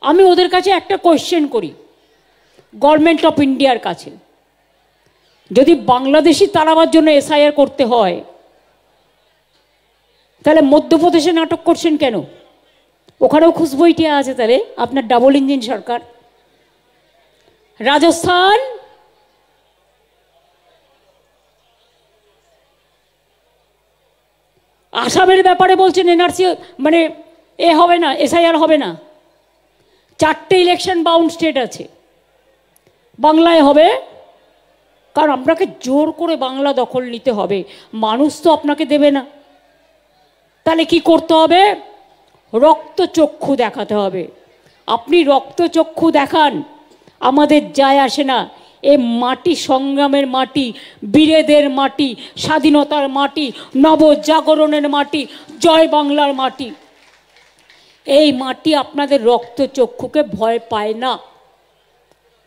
আমি ওদের কাছে একটা কোয়েশ্চেন করি, গভর্নমেন্ট অফ ইন্ডিয়ার কাছে, যদি বাংলাদেশি তাড়াবার জন্য এসআইআর করতে হয় তাহলে মধ্যপ্রদেশে নাটক করছেন কেন? ওখানেও খুশবইটিয়া আছে, তাহলে আপনার ডাবল ইঞ্জিন সরকার। রাজস্থান, আসামের ব্যাপারে বলছেন এনআরসি মানে হবে না, এসআইআর হবে না। 4টে ইলেকশন বাউন্ড স্টেট আছে, বাংলায় হবে, কারণ আপনাকে জোর করে বাংলা দখল নিতে হবে, মানুষ তো আপনাকে দেবে না। তাহলে কি করতে হবে? রক্তচক্ষু দেখাতে হবে। আপনি রক্তচক্ষু দেখান, আমাদের যায় আসে না। এ মাটি সংগ্রামের মাটি, বীরেদের মাটি, স্বাধীনতার মাটি, নবজাগরণের মাটি, জয় বাংলার মাটি। এই মাটি আপনাদের রক্তচক্ষুকে ভয় পায় না।